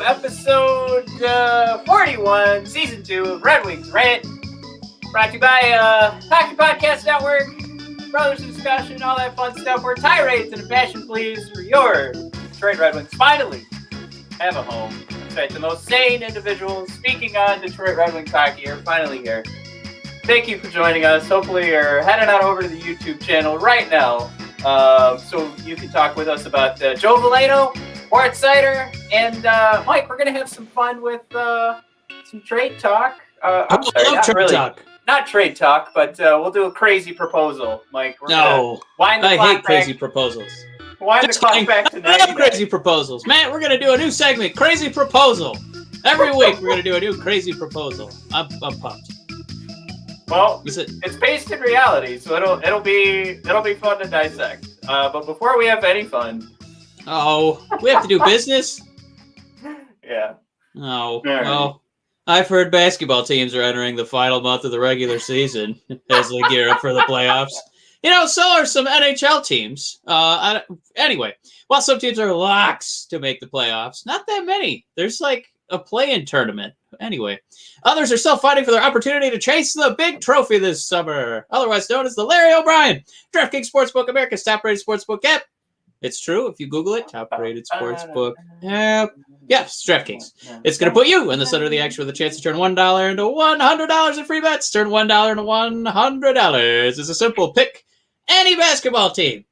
Episode 41, Season 2 of Red Wings Rant, brought to you by Hockey Podcast Network, Brothers in Discussion, all that fun stuff, where tirades and impassioned pleas for your Detroit Red Wings finally have a home. That's right, the most sane individuals speaking on Detroit Red Wings hockey are finally here. Thank you for joining us. Hopefully you're heading on over to the YouTube channel right now, so you can talk with us about Joe Veleno, Moritz Seider, and Mike. We're going to have some fun with some trade talk. I'm sorry, not really. Talk. Not trade talk, but we'll do a crazy proposal, Mike. No, I hate crazy proposals. Wind the clock back to 90 I love crazy proposals. Matt, we're going to do a new segment, Crazy Proposal. Every week we're going to do a new crazy proposal. I'm pumped. Well, it's based in reality, so it'll be fun to dissect. But before we have any fun. Oh, we have to do business? Yeah. Oh, well, I've heard basketball teams are entering the final month of the regular season as they gear up for the playoffs. You know, so are some NHL teams. Anyway, while some teams are locks to make the playoffs, not that many. There's like a play-in tournament. Anyway, others are still fighting for their opportunity to chase the big trophy this summer, otherwise known as the Larry O'Brien. DraftKings Sportsbook, America's top-rated sportsbook app. It's true. If you Google it, top-rated sportsbook app. Yes, DraftKings. It's going to put you in the center of the action with a chance to turn $1 into $100 in free bets. Turn $1 into $100. It's a simple pick any basketball team,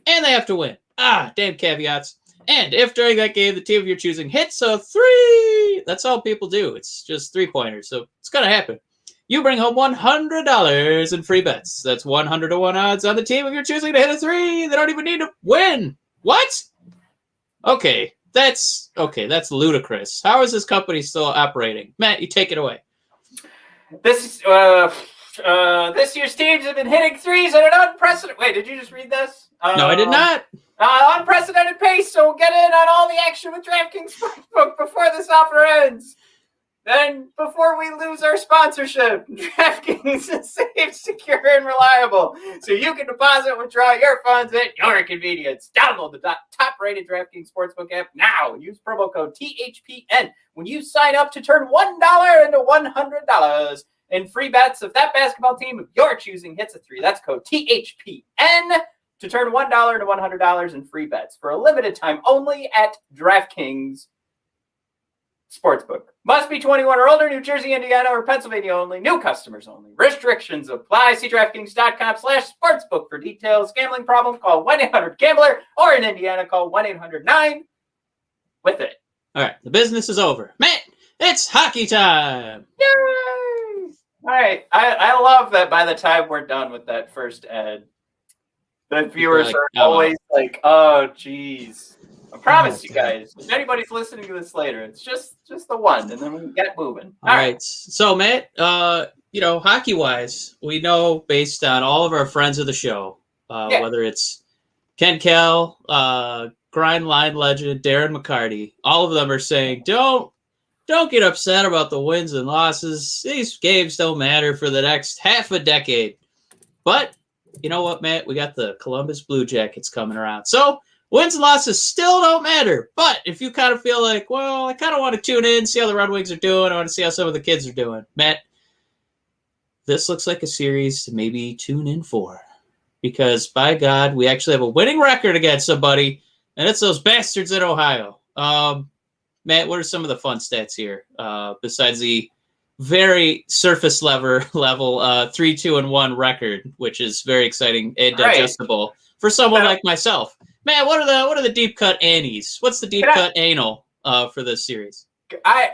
and they have to win. Damn caveats. And if during that game the team of your choosing hits a three, that's all people do. It's just three-pointers, so it's going to happen. You bring home $100 in free bets. That's 100 to 1 odds on the team if you're choosing to hit a three. They don't even need to win. What? Okay, that's ludicrous. How is this company still operating? Matt, you take it away. This year's teams have been hitting threes at an unprecedented. Wait, did you just read this? No, I did not. Unprecedented pace. So get in on all the action with DraftKings Sportsbook before this offer ends. Then, before we lose our sponsorship, DraftKings is safe, secure, and reliable, so you can deposit and withdraw your funds at your convenience. Download the top-rated DraftKings Sportsbook app now and use promo code THPN when you sign up to turn $1 into $100 in free bets if that basketball team of your choosing hits a three. That's code THPN to turn $1 into $100 in free bets for a limited time only at DraftKings Sportsbook. Must be 21 or older, New Jersey, Indiana, or Pennsylvania only. New customers only. Restrictions apply. See DraftKings.com/sportsbook for details. Gambling problem? Call 1-800-GAMBLER, or in Indiana, call 1-800-9-WITH-IT. All right, the business is over. Matt, it's hockey time. Yay! All right, I love that by the time we're done with that first ad, the viewers are always like, oh, geez. I promise you guys, if anybody's listening to this later, it's just the one, and then we can get moving. All right. So, Matt, hockey-wise, we know based on all of our friends of the show, whether it's Ken Kell, Grind Line legend, Darren McCarty, all of them are saying, don't get upset about the wins and losses. These games don't matter for the next half a decade. But, you know what, Matt? We got the Columbus Blue Jackets coming around. So, wins and losses still don't matter. But if you kind of feel like, well, I kind of want to tune in, see how the Red Wings are doing. I want to see how some of the kids are doing. Matt, this looks like a series to maybe tune in for. Because, by God, we actually have a winning record against somebody, and it's those bastards in Ohio. Matt, what are some of the fun stats here? Besides the very surface level 3-2-1 record, which is very exciting and digestible for someone like myself. Man, what are the deep cut annies? What's the deep cut anal for this series?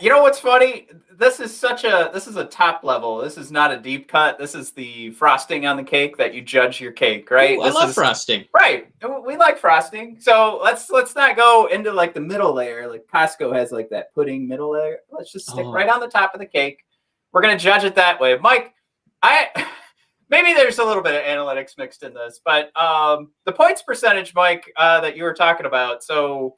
You know what's funny? This is a top level. This is not a deep cut. This is the frosting on the cake that you judge your cake, right? Ooh, I love frosting. Right. We like frosting. So let's not go into like the middle layer. Like Costco has like that pudding middle layer. Let's just stick right on the top of the cake we're gonna judge it that way. Mike, maybe there's a little bit of analytics mixed in this, but the points percentage, Mike, that you were talking about. So,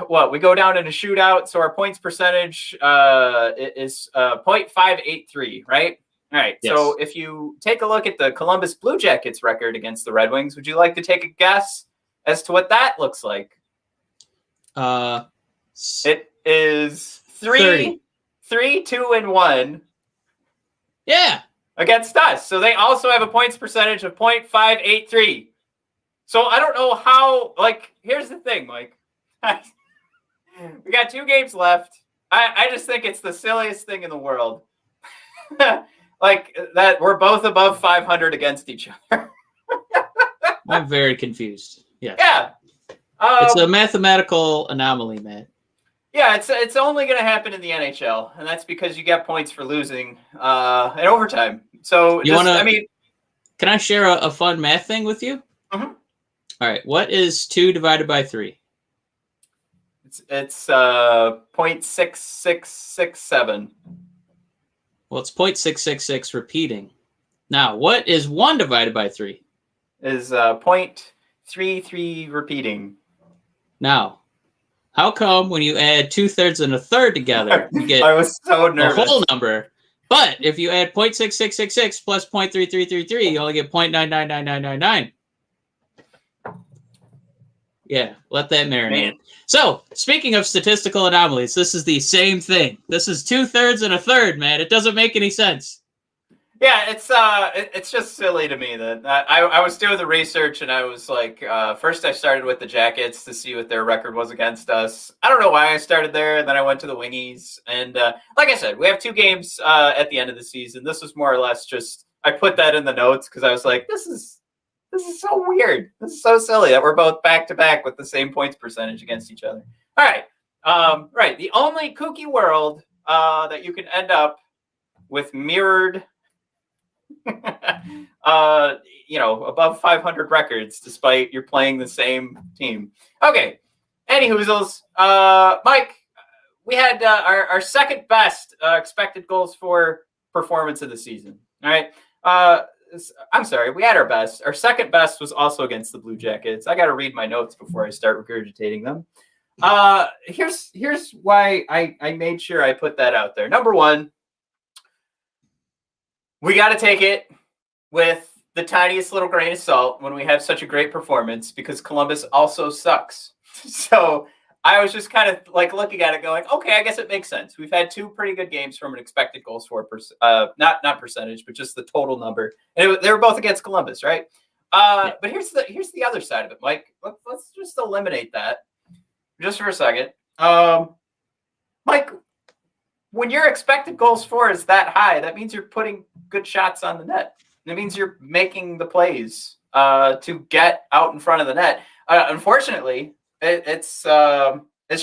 what we go down in a shootout. So our points percentage is 0.583, right? All right. Yes. So if you take a look at the Columbus Blue Jackets record against the Red Wings, would you like to take a guess as to what that looks like? It is 3, 2-1. Yeah. Against us. So they also have a points percentage of 0.583. So I don't know how, here's the thing, Mike. We got 2 games left. I just think it's the silliest thing in the world. That we're both above 500 against each other. I'm very confused. Yeah. Yeah. It's a mathematical anomaly, Matt. Yeah, it's only going to happen in the NHL, and that's because you get points for losing in overtime. So can I share a fun math thing with you? Mm-hmm. All right. What is 2 divided by 3? It's 0.6667. Well, it's 0.666 repeating. Now, what is 1 divided by 3? Is 0.33 repeating. Now, how come when you add 2/3 and 1/3 together, you get I was so nervous. A whole number? But if you add 0.6666 plus 0.3333, you only get 0.999999. Yeah, let that marinate. Man. So, speaking of statistical anomalies, this is the same thing. This is 2/3 and 1/3, man. It doesn't make any sense. Yeah, it's just silly to me that I was doing the research and I was like, first I started with the Jackets to see what their record was against us. I don't know why I started there, and then I went to the Wingies. And like I said, we have 2 games at the end of the season. This was more or less just, I put that in the notes because I was like, this is so weird. This is so silly that we're both back-to-back with the same points percentage against each other. All right. Right. The only kooky world that you can end up with mirrored above 500 records despite you're playing the same team. Okay. Anywhoozles, Mike, we had our second best expected goals for performance of the season. All right. I'm sorry, we had our best. Our second best was also against the Blue Jackets. I got to read my notes before I start regurgitating them. Here's why I made sure I put that out there. Number 1, we got to take it with the tiniest little grain of salt when we have such a great performance, because Columbus also sucks. So I was just kind of looking at it going, okay, I guess it makes sense. We've had 2 pretty good games from an expected goals for, not percentage, but just the total number. And they were both against Columbus, right? But here's the other side of it, Mike. Let's just eliminate that just for a second. Mike, when your expected goals for is that high, that means you're putting good shots on the net. It means you're making the plays to get out in front of the net. Unfortunately, it's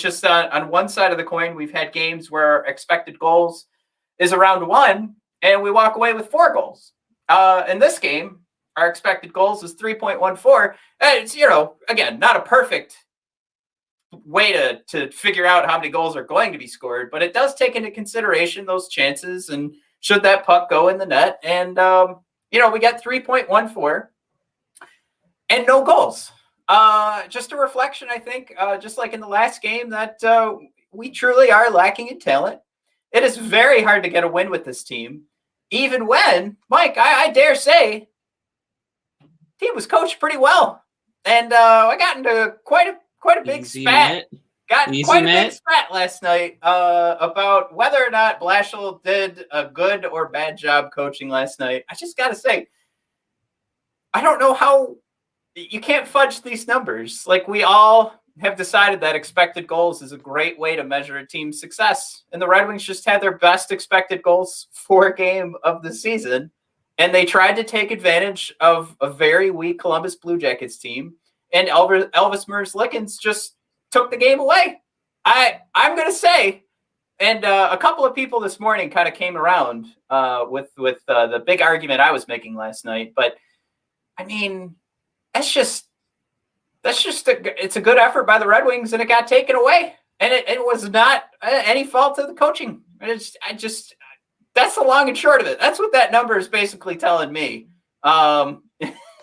just on one side of the coin. We've had games where expected goals is around 1, and we walk away with 4 goals. In this game, our expected goals is 3.14. It's, again, not a perfect way to figure out how many goals are going to be scored, but it does take into consideration those chances and should that puck go in the net. And, we got 3.14 and no goals. Just a reflection, I think, just like in the last game, that we truly are lacking in talent. It is very hard to get a win with this team, even when, Mike, I dare say, the team was coached pretty well. And I got into quite a big spat. Big spat last night about whether or not Blashill did a good or bad job coaching last night. I just got to say, I don't know how you can't fudge these numbers. We all have decided that expected goals is a great way to measure a team's success. And the Red Wings just had their best expected goals for game of the season. And they tried to take advantage of a very weak Columbus Blue Jackets team. And Elvis Merzlikins just took the game away. I'm going to say, and a couple of people this morning kind of came around with the big argument I was making last night. But, I mean, it's a good effort by the Red Wings, and it got taken away. And it was not any fault of the coaching. that's the long and short of it. That's what that number is basically telling me.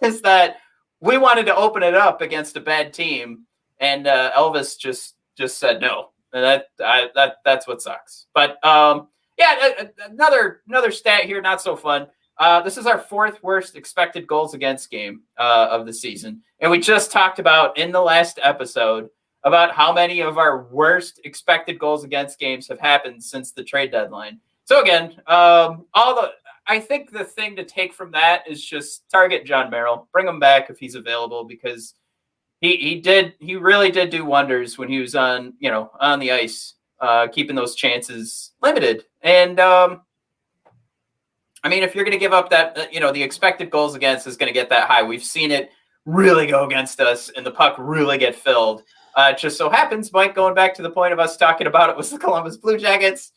Is that we wanted to open it up against a bad team, and Elvis just said no. And that's what sucks. But another stat here, not so fun. This is our 4th worst expected goals against game of the season, and we just talked about in the last episode about how many of our worst expected goals against games have happened since the trade deadline. So again, I think the thing to take from that is just target John Merrill, bring him back if he's available, because he really did do wonders when he was on the ice, keeping those chances limited. And I mean, if you're going to give up that, the expected goals against is going to get that high. We've seen it really go against us and the puck really get filled. It just so happens, Mike, going back to the point of us talking about it was the Columbus Blue Jackets.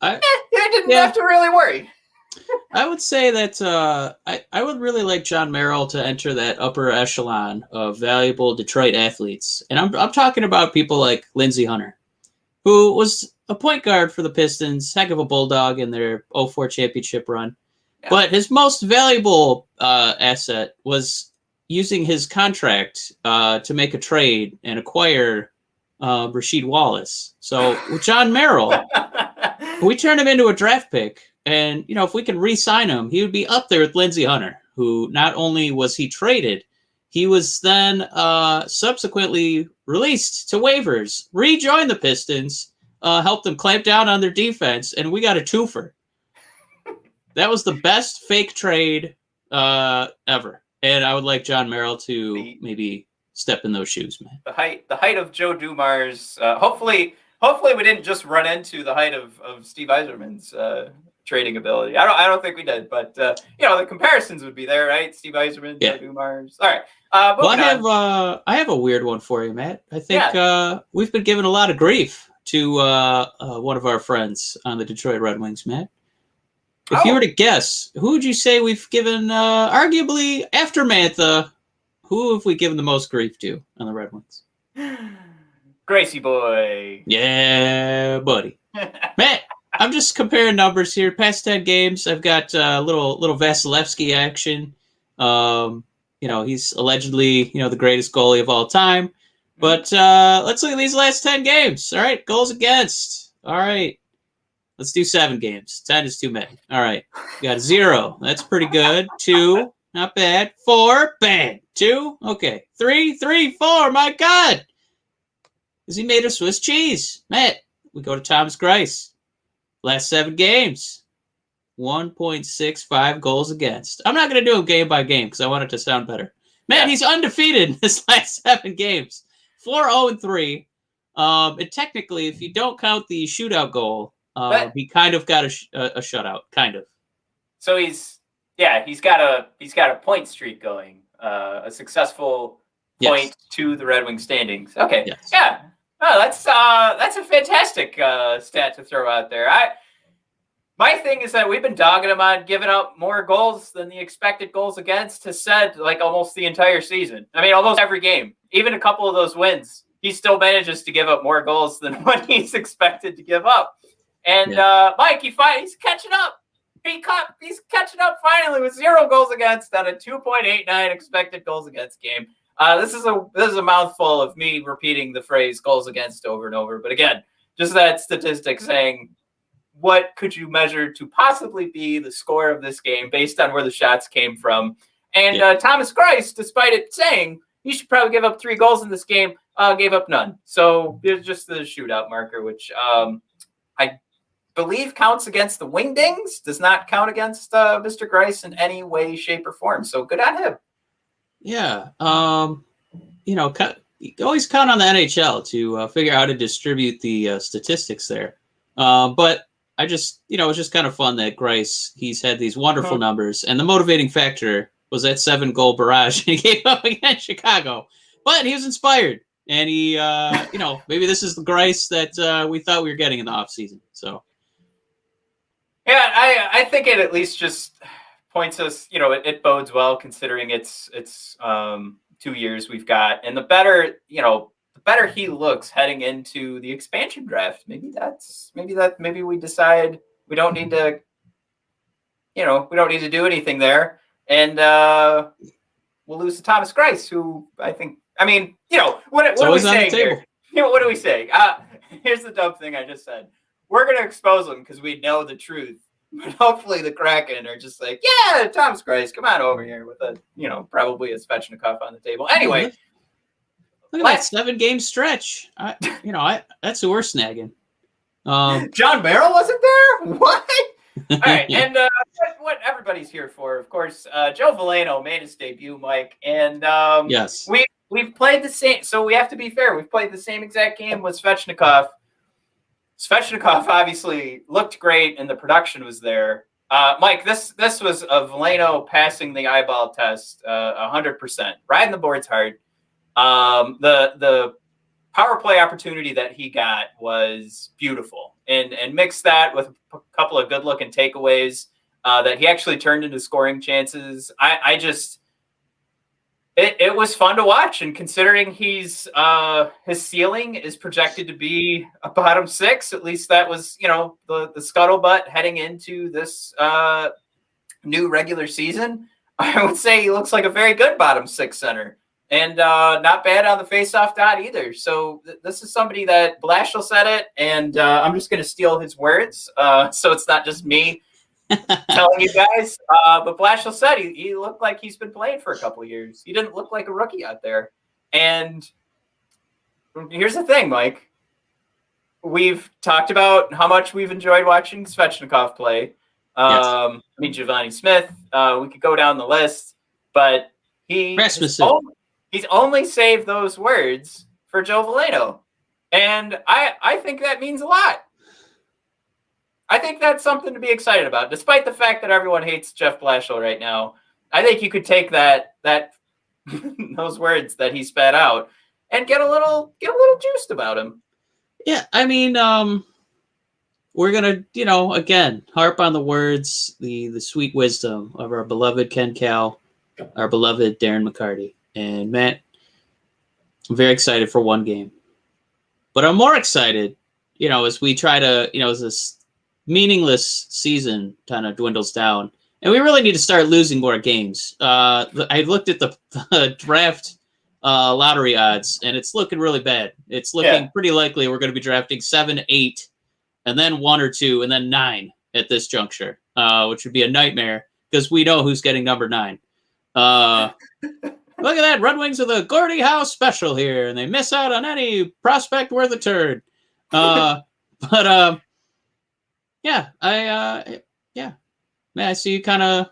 I didn't have to really worry. I would say that I would really like John Merrill to enter that upper echelon of valuable Detroit athletes. And I'm talking about people like Lindsey Hunter, who was a point guard for the Pistons, heck of a bulldog in their 2004 championship run. Yeah. But his most valuable asset was using his contract to make a trade and acquire Rasheed Wallace. So with John Merrill, we turned him into a draft pick. And, if we can re-sign him, he would be up there with Lindsey Hunter, who not only was he traded, he was then subsequently released to waivers, rejoined the Pistons, helped them clamp down on their defense, and we got a twofer. That was the best fake trade ever. And I would like John Merrill to maybe step in those shoes, man. The height of Joe Dumars. Hopefully we didn't just run into the height of Steve Yzerman's trading ability. I don't think we did, but the comparisons would be there, right? Steve Yzerman, Joe Dumars. All right. Well, I have a weird one for you, Matt. I think we've been giving a lot of grief to one of our friends on the Detroit Red Wings, Matt. If you were to guess, who would you say we've given, arguably after Mantha, who have we given the most grief to on the Red Wings? Gracie boy. Yeah, buddy. Matt, I'm just comparing numbers here. Past 10 games, I've got a little Vasilevsky action. He's allegedly, the greatest goalie of all time. But let's look at these last 10 games. All right, goals against. All right, let's do 7 games. 10 is too many. All right, we got 0. That's pretty good. 2, not bad. 4, bad. 2, okay. 3, 4. My God, is he made of Swiss cheese? Matt, we go to Thomas Greiss. Last 7 games, 1.65 goals against. I'm not going to do them game by game because I want it to sound better. Man, he's undefeated in his last 7 games. 4-0-3. And technically, if you don't count the shootout goal, he kind of got a shutout, kind of. So he's got a point streak going, a successful point to the Red Wings standings. Okay, yeah. Oh, that's a fantastic stat to throw out there. My thing is that we've been dogging him on giving up more goals than the expected goals against has said like almost the entire season. I mean, almost every game, even a couple of those wins, he still manages to give up more goals than what he's expected to give up. And Mike, he's catching up. He's catching up finally with 0 goals against on a 2.89 expected goals against game. This is a mouthful of me repeating the phrase goals against over and over. But again, just that statistic saying, what could you measure to possibly be the score of this game based on where the shots came from? And Thomas Greiss, despite it saying you should probably give up 3 goals in this game, gave up none. So it's just the shootout marker, which I believe counts against the Wingdings, does not count against Mr. Greiss in any way, shape, or form. So good on him. Yeah. You always count on the NHL to figure out how to distribute the statistics there. But I just, it was just kind of fun that Greiss, he's had these wonderful numbers, and the motivating factor was that 7-goal barrage he gave up against Chicago. But he was inspired, and he, maybe this is the Greiss that we thought we were getting in the offseason. So, yeah, I think it at least just points us, it bodes well considering it's 2 years we've got, and the better he looks heading into the expansion draft. Maybe we decide we don't need to we don't need to do anything there. And we'll lose to Thomas Greiss, who what are we saying here? What are we saying? Here's the dumb thing I just said. We're going to expose them because we know the truth. But hopefully the Kraken are just like, yeah, Thomas Greiss, come on over here with probably a Svechnikov on the table. Anyway. Look at that 7-game stretch. That's who we're snagging. John Merrill wasn't there? What? All right, and what everybody's here for, of course, Joe Veleno made his debut, Mike, and yes, we've played the same. So we have to be fair. We've played the same exact game with Svechnikov. Svechnikov obviously looked great, and the production was there. Mike, this was a Veleno passing the eyeball test, 100%, riding the boards hard. The power play opportunity that he got was beautiful, and mixed that with a couple of good looking takeaways that he actually turned into scoring chances. It was fun to watch, and considering his ceiling is projected to be a bottom 6, at least that was the scuttlebutt heading into this new regular season. I would say he looks like a very good bottom 6 center. And not bad on the faceoff dot either. So this is somebody that Blashill said it, and I'm just going to steal his words, so it's not just me telling you guys. But Blashill said he looked like he's been playing for a couple of years. He didn't look like a rookie out there. And here's the thing, Mike. We've talked about how much we've enjoyed watching Svechnikov play. Yes. Giovanni Smith. We could go down the list, but he's only saved those words for Joe Veleno. And I think that means a lot. I think that's something to be excited about, despite the fact that everyone hates Jeff Blashill right now. I think you could take that those words that he spat out and get a little juiced about him. Yeah, we're gonna, again, harp on the words, the sweet wisdom of our beloved Ken Cal, our beloved Darren McCarty. And Matt, I'm very excited for one game. But I'm more excited, as we try to, as this meaningless season kind of dwindles down. And we really need to start losing more games. I looked at the draft lottery odds, and it's looking really bad. It's looking pretty likely we're going to be drafting 7, 8, and then 1 or 2, and then 9 at this juncture, which would be a nightmare because we know who's getting number 9. Look at that. Red Wings are the Gordie Howe special here, and they miss out on any prospect worth a turd. Man, I see you kind of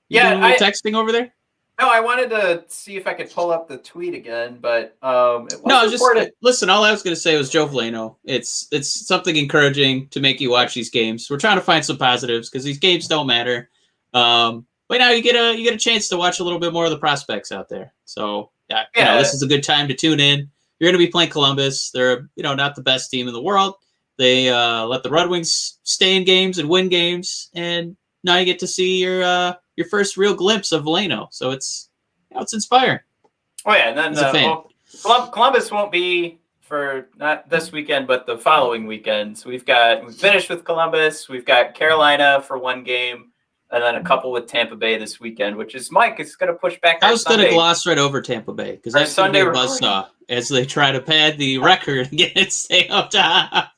doing a little texting over there. No, I wanted to see if I could pull up the tweet again, but listen. All I was going to say was Joe Veleno. It's something encouraging to make you watch these games. We're trying to find some positives because these games don't matter. But now you get a chance to watch a little bit more of the prospects out there. So this is a good time to tune in. You're going to be playing Columbus. They're not the best team in the world. They let the Red Wings stay in games and win games, and now you get to see your first real glimpse of Veleno. So it's inspiring. Oh yeah, and then Columbus won't be for not this weekend, but the following weekend. So we finished with Columbus. We've got Carolina for one game. And then a couple with Tampa Bay this weekend, which is Mike. It's going to push back. I was going to gloss right over Tampa Bay because that's Sunday buzzsaw as they try to pad the record and get it stay up top.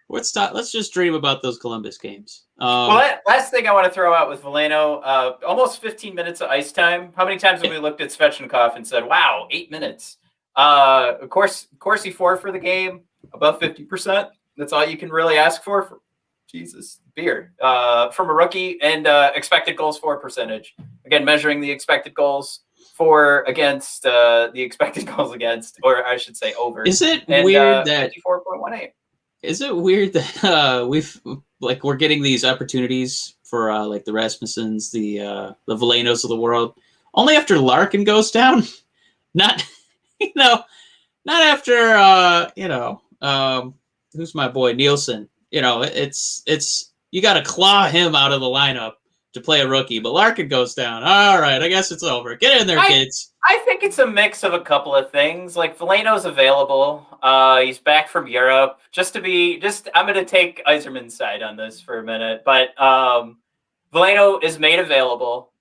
Let's just dream about those Columbus games. Last thing I want to throw out with Veleno, almost 15 minutes of ice time. How many times have we looked at Svechnikov and said, "Wow, 8 minutes"? Of course, he 4 for the game, above 50%. That's all you can really ask for Jesus, beer from a rookie, and expected goals for percentage. Again, measuring the expected goals for against the expected goals against, or I should say over. Is it weird that 54.18? Is it weird that we're getting these opportunities for the Rasmussens, the Velenos of the world, only after Larkin goes down? Not after who's my boy Nielsen. It's you got to claw him out of the lineup to play a rookie, but Larkin goes down. All right, I guess it's over. Get in there, kids. I think it's a mix of a couple of things. Like Veleno's available. He's back from Europe. I'm going to take Yzerman's side on this for a minute, but Veleno is made available.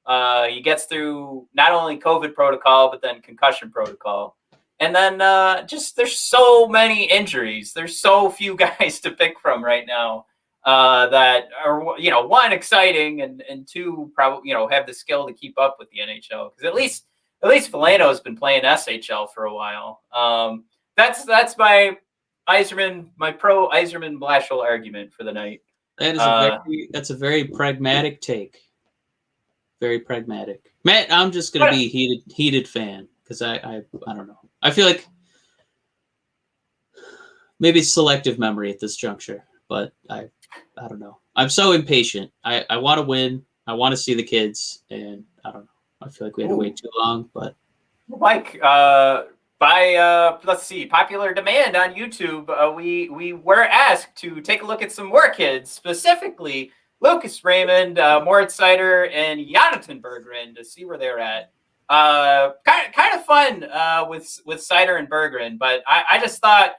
He gets through not only COVID protocol, but then concussion protocol. And then just there's so many injuries. There's so few guys to pick from right now that are, one, exciting, and two, probably, have the skill to keep up with the NHL. Because at least Veleno has been playing SHL for a while. That's my pro Yzerman Blashill argument for the night. That's a very pragmatic take. Very pragmatic. Matt, I'm just gonna be a heated fan because I don't know. I feel like maybe selective memory at this juncture, but I don't know. I'm so impatient. I want to win. I want to see the kids, and I don't know. I feel like we had to wait too long, but Mike, by let's see, popular demand on YouTube, we were asked to take a look at some more kids, specifically Lucas Raymond, Moritz Seider, and Jonatan Berggren, to see where they're at. Kind of fun with Seider and Berggren, but I just thought,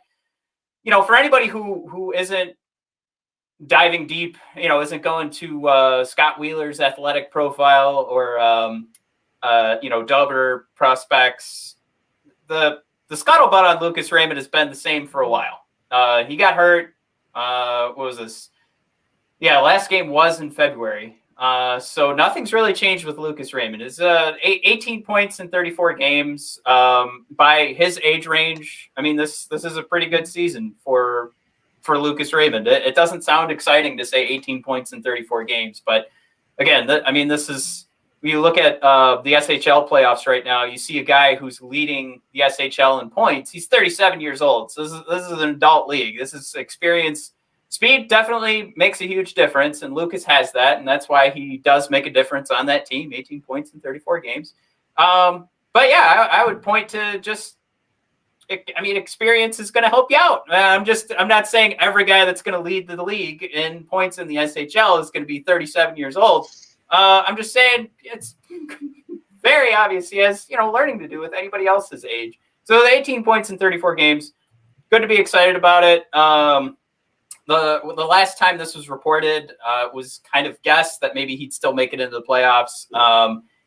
for anybody who isn't diving deep, isn't going to Scott Wheeler's athletic profile or Dubber prospects, the scuttlebutt on Lucas Raymond has been the same for a while. He got hurt. What was this? Yeah, last game was in February. So nothing's really changed with Lucas Raymond. It's 18 points in 34 games. By his age range, I mean, this is a pretty good season for Lucas Raymond. It doesn't sound exciting to say 18 points in 34 games, but again, this is, when you look at the SHL playoffs right now, you see a guy who's leading the SHL in points. He's 37 years old. So this is an adult league. This is experience. Speed definitely makes a huge difference, and Lucas has that, and that's why he does make a difference on that team, 18 points in 34 games. But yeah, I would point to just, experience is going to help you out. I'm not saying every guy that's going to lead the league in points in the SHL is going to be 37 years old. I'm just saying it's very obvious he has, learning to do with anybody else's age. So the 18 points in 34 games, good to be excited about it. The last time this was reported, was kind of guessed that maybe he'd still make it into the playoffs.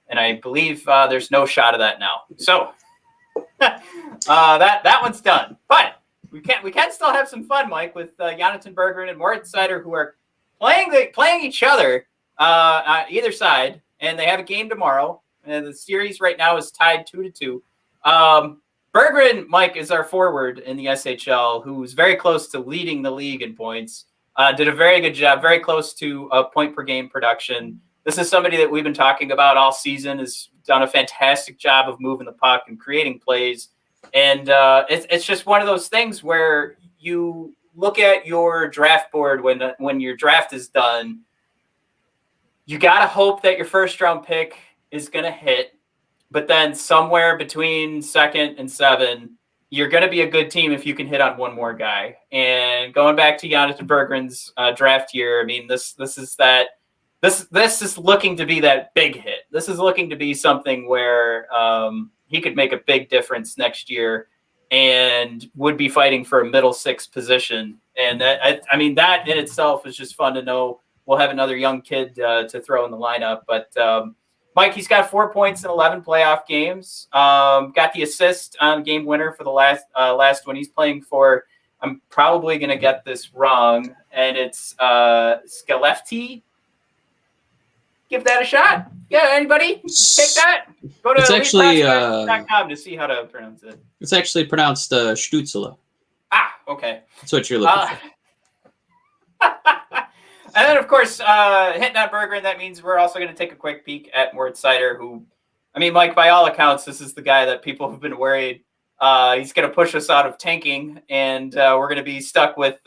And I believe there's no shot of that now. So that one's done. But we can still have some fun, Mike, with Jonatan Berggren and Moritz Seider, who are playing each other either side, and they have a game tomorrow. And the series right now is tied 2-2. Berggren, Mike, is our forward in the SHL, who's very close to leading the league in points. Did a very good job, very close to a point per game production. This is somebody that we've been talking about all season, has done a fantastic job of moving the puck and creating plays. And it's just one of those things where you look at your draft board when your draft is done, you got to hope that your first round pick is going to hit. But then somewhere between 2nd and 7, you're going to be a good team if you can hit on one more guy. And going back to Jonatan Berggren's draft year, I mean, this is looking to be that big hit. This is looking to be something where he could make a big difference next year and would be fighting for a middle 6 position. And that in itself is just fun to know. We'll have another young kid to throw in the lineup, but. Mike, he's got 4 points in 11 playoff games. Got the assist on game winner for the last one. He's playing for, I'm probably going to get this wrong, and it's Skellefteå. Give that a shot. Yeah, anybody? Take that. Go to eliteprospects.com to see how to pronounce it. It's actually pronounced Stützle. Ah, okay. That's what you're looking for. And then, of course, hitting on Berggren, that means we're also going to take a quick peek at Moritz Seider, who, I mean, Mike, by all accounts, this is the guy that people have been worried. He's going to push us out of tanking, and we're going to be stuck with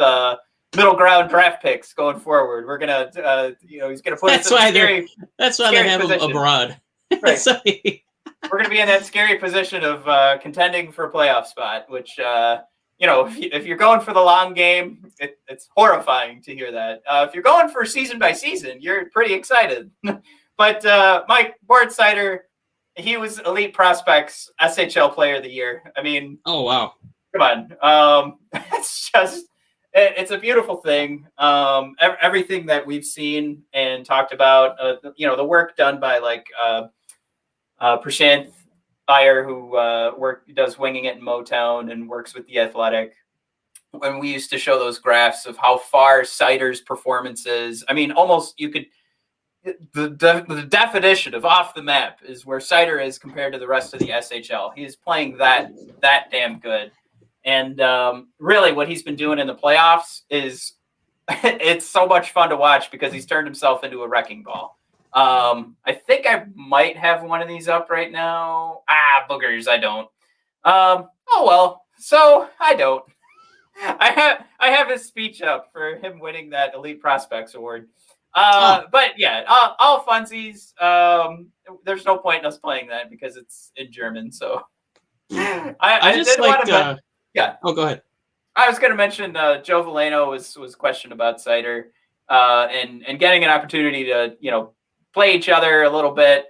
middle ground draft picks going forward. We're going to, he's going to put us in a scary position. That's why they have him abroad. Right. We're going to be in that scary position of contending for a playoff spot, which, if you're going for the long game, it's horrifying to hear that. If you're going for season by season, you're pretty excited. But Mike, Moritz Seider, he was Elite Prospects SHL Player of the Year. I mean, oh wow, come on, it's a beautiful thing. Everything that we've seen and talked about, the work done by like Prashant Iyer, who does Winging It in Motown and works with The Athletic. When we used to show those graphs of how far Seider's performances, I mean, almost you could. The definition of off the map is where Seider is compared to the rest of the SHL. He is playing that damn good. And really what he's been doing in the playoffs is it's so much fun to watch because he's turned himself into a wrecking ball. I think I might have one of these up right now. Boogers, I don't. Oh, well, so I don't. I have his speech up for him winning that Elite Prospects Award. But yeah, all funsies. There's no point in us playing that because it's in German. So I just want to. Yeah. Oh, go ahead. I was going to mention Joe Veleno was questioned about Seider and getting an opportunity to play each other a little bit.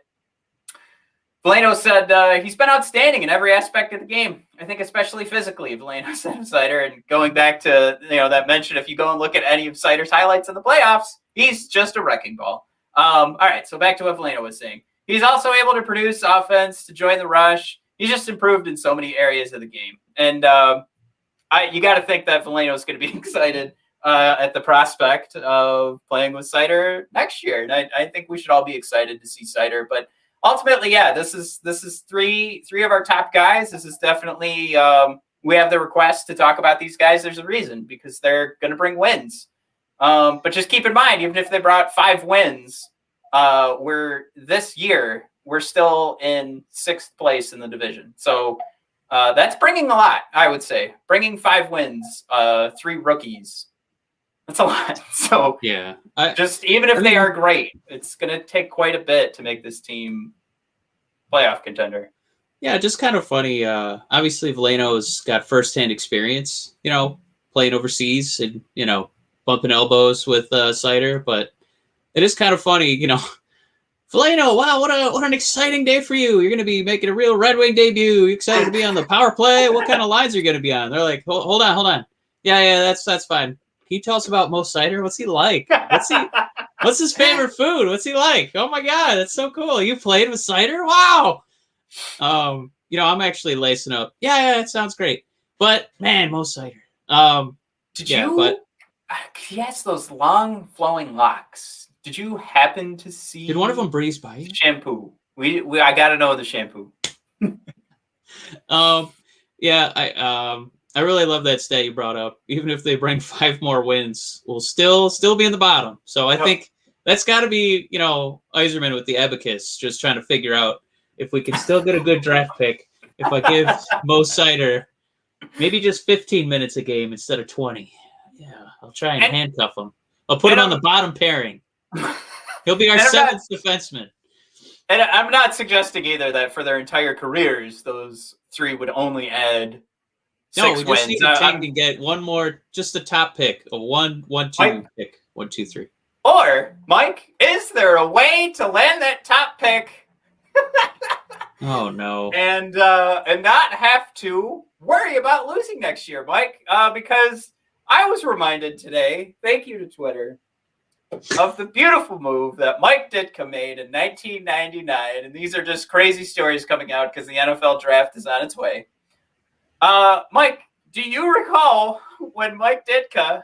Veleno said he's been outstanding in every aspect of the game. I think especially physically, Veleno said of Seider. And going back to that mention, if you go and look at any of Seider's highlights in the playoffs, he's just a wrecking ball. All right, so back to what Veleno was saying. He's also able to produce offense, to join the rush. He's just improved in so many areas of the game. And you got to think that Veleno is going to be excited at the prospect of playing with Seider next year. And I think we should all be excited to see Seider. But ultimately, yeah, this is three of our top guys. This is definitely we have the request to talk about these guys. There's a reason, because they're going to bring wins. But just keep in mind, even if they brought 5 wins, this year we're still in 6th place in the division. So that's bringing a lot, I would say. Bringing 5 wins, 3 rookies. That's a lot. So yeah, even if they are great, it's going to take quite a bit to make this team playoff contender. Yeah, just kind of funny. Obviously, Veleno's got firsthand experience, playing overseas and, bumping elbows with Seider. But it is kind of funny, Veleno, wow, what an exciting day for you. You're going to be making a real Red Wing debut. You excited to be on the power play? What kind of lines are you going to be on? They're like, hold on. Yeah, that's fine. Can you tell us about Mo Seider? What's he like? What's his favorite food? What's he like? Oh my God, that's so cool. You played with Seider? Wow. I'm actually lacing up. Yeah, it sounds great. But man, Mo Seider. He has those long flowing locks. Did you happen to see? Did one of them breeze by you? Shampoo. I gotta know the shampoo. I really love that stat you brought up. Even if they bring 5 more wins, we'll still be in the bottom. So I think that's got to be, Yzerman with the abacus, just trying to figure out if we can still get a good draft pick. If I give Mo Seider maybe just 15 minutes a game instead of 20. Yeah, I'll try and handcuff him. I'll put him on the bottom pairing. He'll be our 7th defenseman. And I'm not suggesting either that for their entire careers, those 3 would only add 6 we wins. just need a team to get one more, just a top pick, a 1-2 pick, 1-2-3. Or, Mike, is there a way to land that top pick? Oh no! And not have to worry about losing next year, Mike, because I was reminded today, thank you to Twitter, of the beautiful move that Mike Ditka made in 1999, and these are just crazy stories coming out because the NFL draft is on its way. Mike, do you recall when Mike Ditka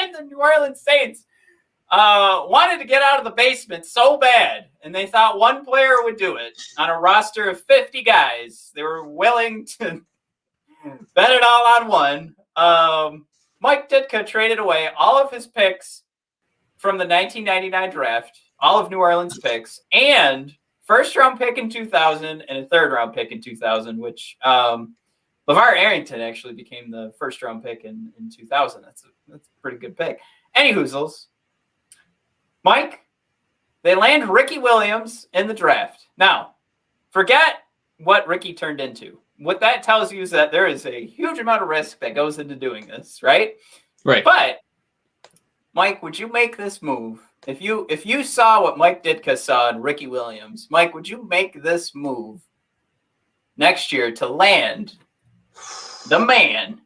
and the New Orleans Saints wanted to get out of the basement so bad, and they thought one player would do it on a roster of 50 guys? They were willing to bet it all on one. Mike Ditka traded away all of his picks from the 1999 draft, all of New Orleans picks, and first-round pick in 2000 and a third-round pick in 2000, which LeVar Arrington actually became the first-round pick in 2000. That's a pretty good pick. Any hoozles. Mike, they land Ricky Williams in the draft. Now, forget what Ricky turned into. What that tells you is that there is a huge amount of risk that goes into doing this, right? Right. But, Mike, would you make this move? If you saw what Mike Ditka saw in Ricky Williams, Mike, would you make this move next year to land the man,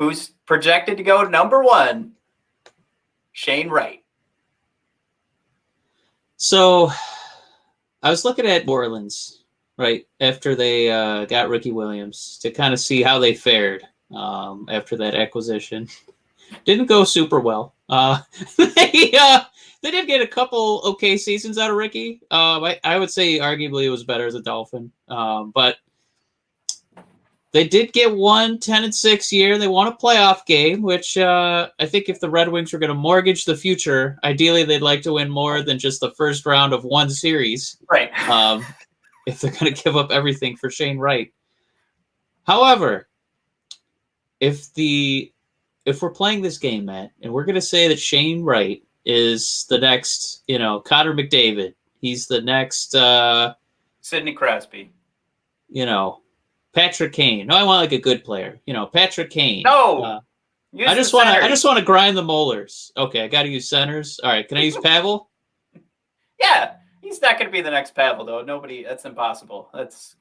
who's projected to go number 1, Shane Wright. So I was looking at New Orleans, right, after they got Ricky Williams to kind of see how they fared after that acquisition. Didn't go super well. They did get a couple okay seasons out of Ricky. I would say arguably it was better as a Dolphin. But they did get 10-6 year. They won a playoff game, which I think if the Red Wings were going to mortgage the future, ideally they'd like to win more than just the first round of one series. Right. If they're going to give up everything for Shane Wright. However, if we're playing this game, Matt, and we're going to say that Shane Wright is the next, Connor McDavid, he's the next Sidney Crosby, Patrick Kane. No, I want like a good player, Patrick Kane. No, I just want to grind the molars. Okay, I got to use centers. All right, can I use Pavel? Yeah, he's not going to be the next Pavel though. That's impossible. Let's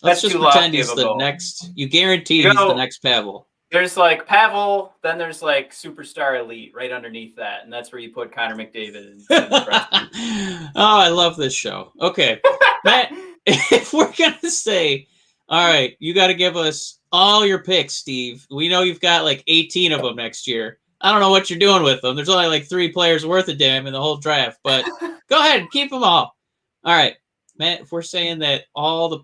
just pretend he's the next. You guarantee he's the next Pavel. There's like Pavel, then there's like Superstar Elite right underneath that, and that's where you put Connor McDavid. Oh, I love this show. Okay, Matt, if we're gonna say, all right, you got to give us all your picks, Steve. We know you've got like 18 of them next year. I don't know what you're doing with them. There's only like 3 players worth a damn in the whole draft, but go ahead and keep them all. All right, Matt, if we're saying that all the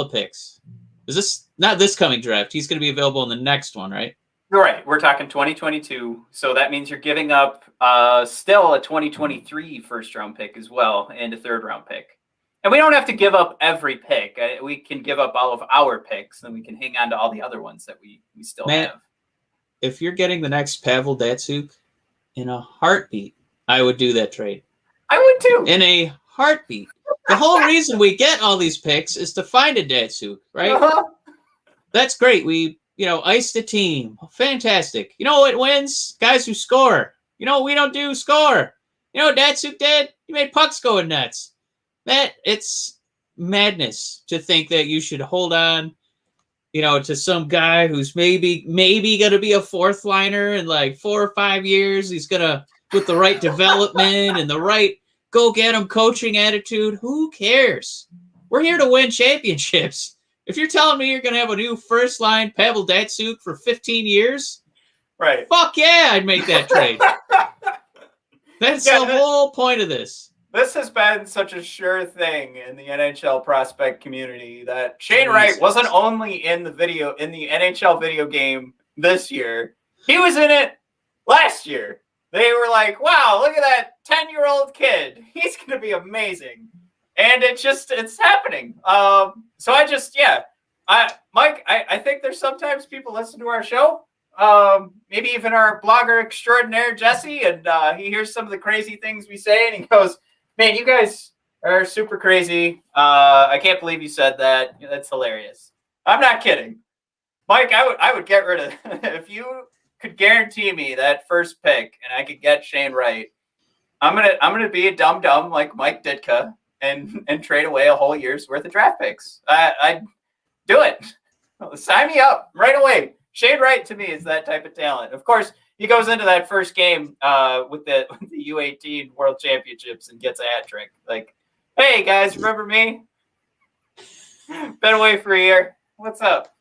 picks. Is this not this coming draft? He's going to be available in the next one, right? Right. We're talking 2022. So that means you're giving up still a 2023 first-round pick as well and a third-round pick. And we don't have to give up every pick. We can give up all of our picks, and we can hang on to all the other ones that we still have. If you're getting the next Pavel Datsyuk in a heartbeat, I would do that trade. I would too. In a heartbeat. The whole reason we get all these picks is to find a Datsyuk, right? Uh-huh. That's great. We, iced the team. Fantastic. You know what wins? Guys who score. We don't do score. You know what Datsyuk did? He made pucks go in nets. Matt, it's madness to think that you should hold on, to some guy who's maybe going to be a fourth liner in like 4 or 5 years. He's going to, with the right development and the right go get him coaching attitude. Who cares? We're here to win championships. If you're telling me you're going to have a new first line Pavel Datsyuk for 15 years, right? Fuck yeah, I'd make that trade. That's the whole point of this. This has been such a sure thing in the NHL prospect community that Shane Wright wasn't only in the NHL video game this year. He was in it last year. They were like, wow, look at that 10-year-old kid. He's going to be amazing. And it's happening. Mike, I think there's sometimes people listen to our show, maybe even our blogger extraordinaire, Jesse, and he hears some of the crazy things we say, and he goes, man, you guys are super crazy. I can't believe you said that. That's hilarious. I'm not kidding. Mike, I would get rid of if you could guarantee me that first pick and I could get Shane Wright, I'm gonna be a dumb like Mike Ditka and trade away a whole year's worth of draft picks. I'd do it. Sign me up right away. Shane Wright to me is that type of talent. Of course, he goes into that first game with the U18 World Championships and gets a hat trick. Like, hey guys, remember me? Been away for a year. What's up?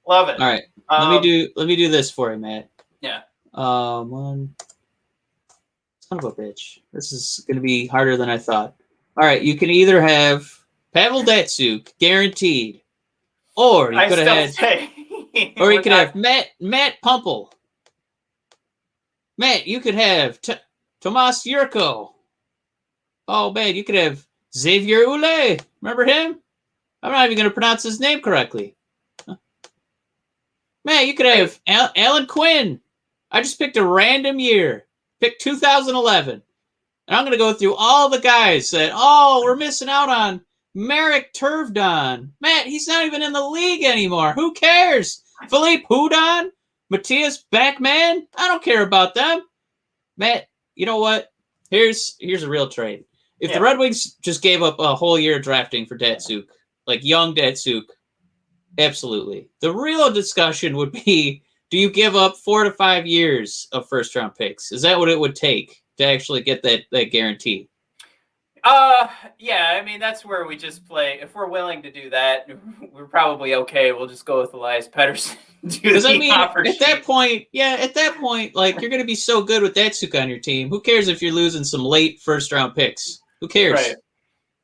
Love it. All right. Let me do this for you, Matt. Yeah. Son of a bitch. This is gonna be harder than I thought. All right, you can either have Pavel Datsyuk guaranteed, or you could have Matt Pumple. Matt, you could have Tomas Yurko. Oh man, you could have Xavier Oulet. Remember him? I'm not even gonna pronounce his name correctly. Man, you could have Alan Quinn. I just picked a random year. Picked 2011. And I'm going to go through all the guys that, we're missing out on Marek Turvdon. Matt, he's not even in the league anymore. Who cares? Philippe Hudon? Matthias Backman? I don't care about them. Matt, you know what? Here's a real trade. If the Red Wings just gave up a whole year drafting for Datsyuk, like young Datsyuk, Absolutely. The real discussion would be, do you give up 4 to 5 years of first round picks? Is that what it would take to actually get that guarantee? Yeah, I mean, that's where we just play. If we're willing to do that, we're probably okay. We'll just go with Elias Pettersson. Because I mean, at that point, like, you're going to be so good with Datsuk on your team. Who cares if you're losing some late first round picks? Who cares? Right.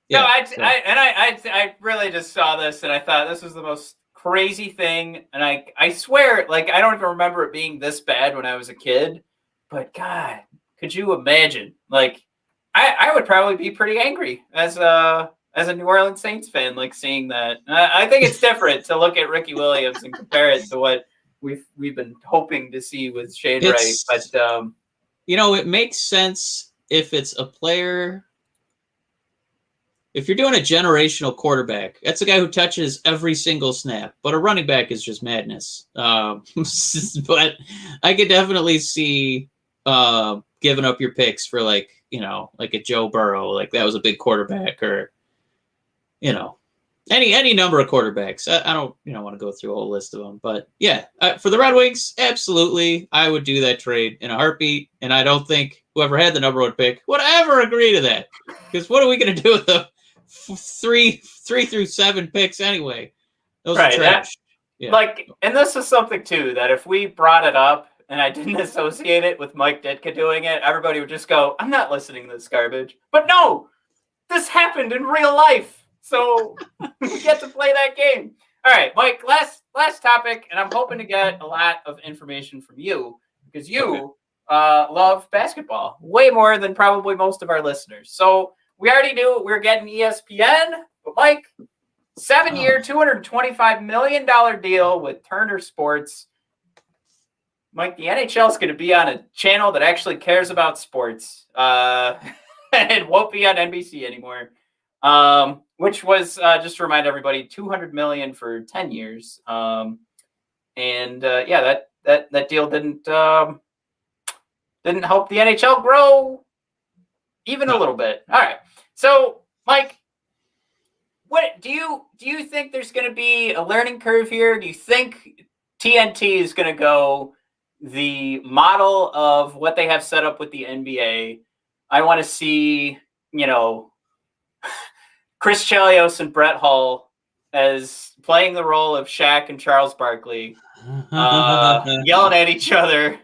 Yeah, no, I really just saw this and I thought this was the most crazy thing. And I swear, like, I don't even remember it being this bad when I was a kid. But God, could you imagine? Like, I would probably be pretty angry as a New Orleans Saints fan, like, seeing that. I think it's different to look at Ricky Williams and compare it to what we've been hoping to see with Shane Wright. But it makes sense if it's a player. If you're doing a generational quarterback, that's a guy who touches every single snap. But a running back is just madness. But I could definitely see giving up your picks for, like a Joe Burrow, like that was a big quarterback, or any number of quarterbacks. I don't want to go through a whole list of them, but yeah, for the Red Wings, absolutely, I would do that trade in a heartbeat, and I don't think whoever had the number 1 pick would ever agree to that, because what are we going to do with the 3 through 7 picks anyway? Those are trash. Yeah. Like, and this is something too that if we brought it up and I didn't associate it with Mike Ditka doing it, everybody would just go, I'm not listening to this garbage. But no, this happened in real life. So we get to play that game. All right, Mike, last topic, and I'm hoping to get a lot of information from you because you love basketball way more than probably most of our listeners. So we already knew we were getting ESPN, but Mike, 7-year, $225 million deal with Turner Sports. Mike, the NHL is going to be on a channel that actually cares about sports. It won't be on NBC anymore, which was, just to remind everybody, $200 million for 10 years. That deal didn't help the NHL grow even a little bit. All right. So, Mike, what do you think there's going to be a learning curve here? Do you think TNT is going to go the model of what they have set up with the NBA? I want to see, Chris Chelios and Brett Hull as playing the role of Shaq and Charles Barkley, yelling at each other.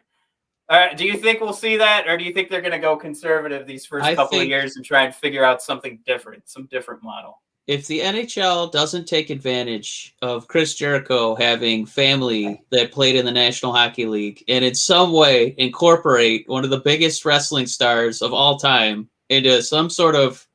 Do you think we'll see that, or do you think they're going to go conservative these first couple of years and try and figure out something different, some different model? If the NHL doesn't take advantage of Chris Jericho having family that played in the National Hockey League and in some way incorporate one of the biggest wrestling stars of all time into some sort of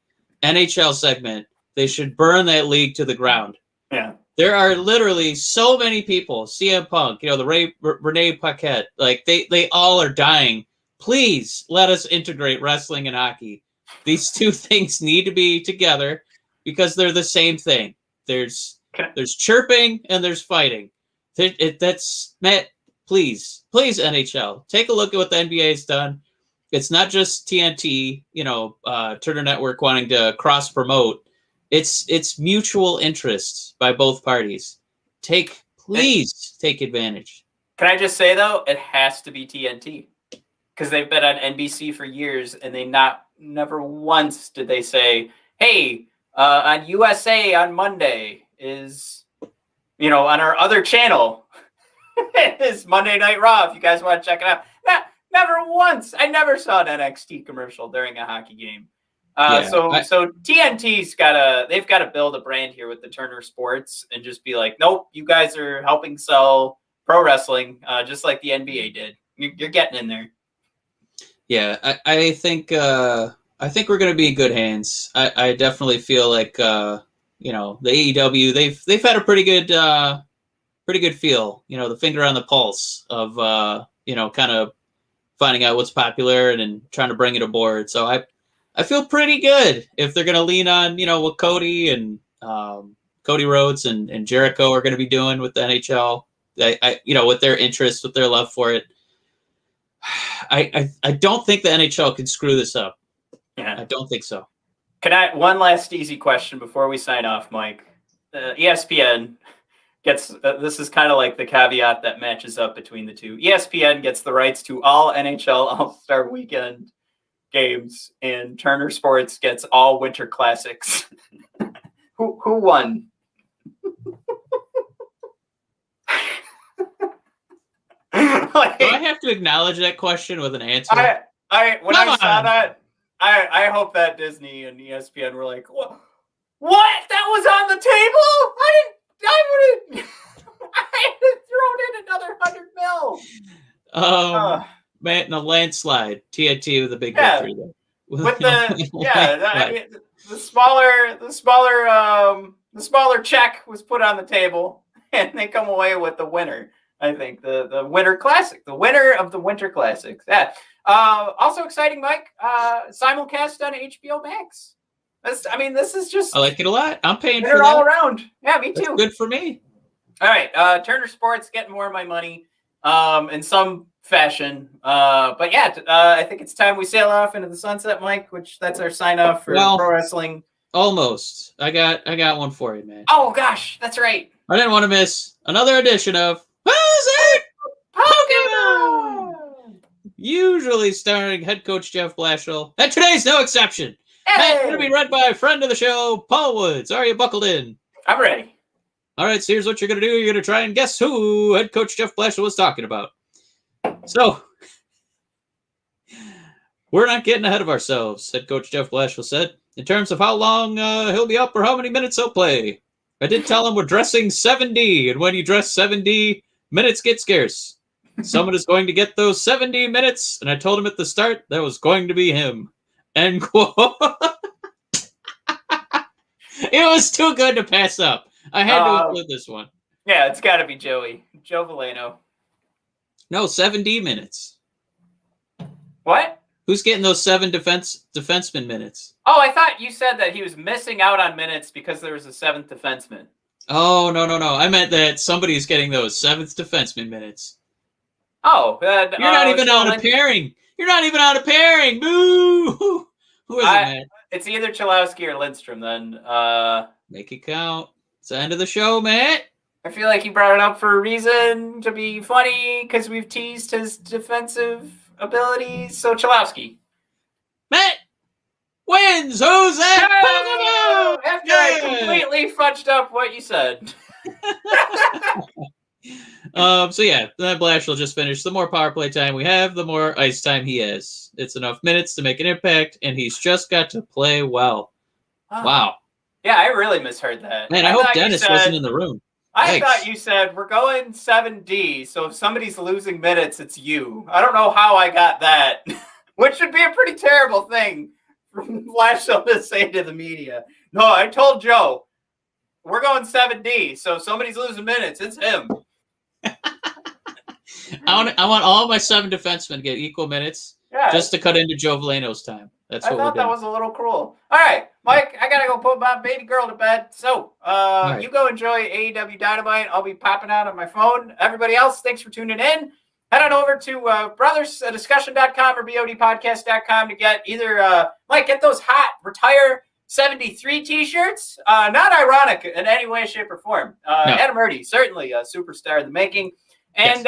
NHL segment, they should burn that league to the ground. Yeah. There are literally so many people, CM Punk, the Renee Paquette, like they all are dying. Please let us integrate wrestling and hockey. These two things need to be together because they're the same thing. There's chirping and there's fighting. That's Matt. Please, NHL, take a look at what the NBA has done. It's not just TNT, Turner Network wanting to cross promote. It's mutual interest by both parties. Please take advantage. Can I just say though, it has to be TNT because they've been on NBC for years, and they never once did they say, "Hey, on USA on Monday is, on our other channel is Monday Night Raw. If you guys want to check it out." Never once. I never saw an NXT commercial during a hockey game. So TNT's they've got to build a brand here with the Turner Sports and just be like, nope, you guys are helping sell pro wrestling, just like the NBA did. You're getting in there. Yeah, I think we're going to be in good hands. I definitely feel like the AEW they've had a pretty good feel. The finger on the pulse of kind of finding out what's popular and trying to bring it aboard. So I feel pretty good if they're going to lean on, what Cody and Cody Rhodes and Jericho are going to be doing with the NHL. With their interest, with their love for it. I don't think the NHL can screw this up. Yeah, I don't think so. One last easy question before we sign off, Mike? ESPN, gets this is kind of like the caveat that matches up between the two. ESPN gets the rights to all NHL All-Star Weekend games, and Turner Sports gets all Winter Classics. Who won? Like, do I have to acknowledge that question with an answer? When I saw that, I hope that Disney and ESPN were like, what? That was on the table? I would have thrown in another $100 million. Man, a landslide. TNT with a big victory there. With the smaller check was put on the table, and they come away with the winner. I think the Winter Classic, the winner of the Winter Classics. Yeah. Also exciting, Mike. Simulcast on HBO Max. This is just. I like it a lot. I'm paying for it all around. Yeah, me too. That's good for me. All right, Turner Sports getting more of my money, in some fashion. But yeah, I think it's time we sail off into the sunset, Mike. Which that's our sign off for pro wrestling. Almost. I got one for you, man. Oh gosh, that's right. I didn't want to miss another edition of Who's It? Pokemon! Usually starring head coach Jeff Blashill. And today's no exception. Hey! It's going to be read by a friend of the show, Paul Woods. Are you buckled in? I'm ready. All right, so here's what you're going to do. You're going to try and guess who head coach Jeff Blashill was talking about. So, we're not getting ahead of ourselves, head coach Jeff Blashill said, in terms of how long he'll be up or how many minutes he'll play. I did tell him we're dressing 7D, and when you dress 7D, minutes get scarce. Someone is going to get those 70 minutes, and I told him at the start that was going to be him. End quote. It was too good to pass up. I had to include this one. Yeah, it's got to be Joe Veleno. No, 7D minutes. What? Who's getting those 7 defenseman minutes? Oh, I thought you said that he was missing out on minutes because there was a 7th defenseman. Oh, no. I meant that somebody's getting those 7th defenseman minutes. Oh. You're not even on a pairing. You're not even on a pairing. Boo! Who is it, man? It's either Chalowski or Lindstrom, then. Make it count. It's the end of the show, Matt. I feel like he brought it up for a reason, to be funny, because we've teased his defensive abilities. So, Chalowski. Matt wins. Who's that? Hey! After I completely fudged up what you said. So yeah, then Blashill just finished. The more power play time we have, the more ice time he has. It's enough minutes to make an impact, and he's just got to play well. Oh. Wow. Yeah, I really misheard that. Man, I hope Dennis wasn't in the room. I thought you said we're going 7D, so if somebody's losing minutes, it's you. I don't know how I got that, which would be a pretty terrible thing for Blashill to say to the media. No, I told Joe, we're going 7D, so if somebody's losing minutes, it's him. I want all my 7 defensemen to get equal minutes, just to cut into Joe Veleno's time. That's what we're doing. I thought that was a little cruel. All right, Mike, I gotta go put my baby girl to bed. So, you go enjoy AEW Dynamite. I'll be popping out on my phone. Everybody else, thanks for tuning in. Head on over to brothersdiscussion.com or bodpodcast.com to get either Mike, get those hot Retire 73 t-shirts. Not ironic in any way, shape, or form. No. Adam Erdy, certainly a superstar in the making. And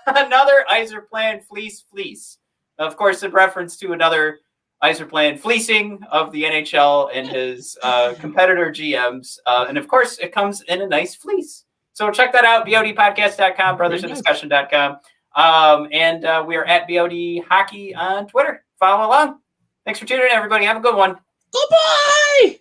another Yzerplan fleece. Of course, in reference to another Yzerplan fleecing of the NHL and his competitor GMs. And of course, it comes in a nice fleece. So check that out, bodpodcast.com, brothersandiscussion.com. And we are at BOD Hockey on Twitter. Follow along. Thanks for tuning in, everybody. Have a good one. Goodbye!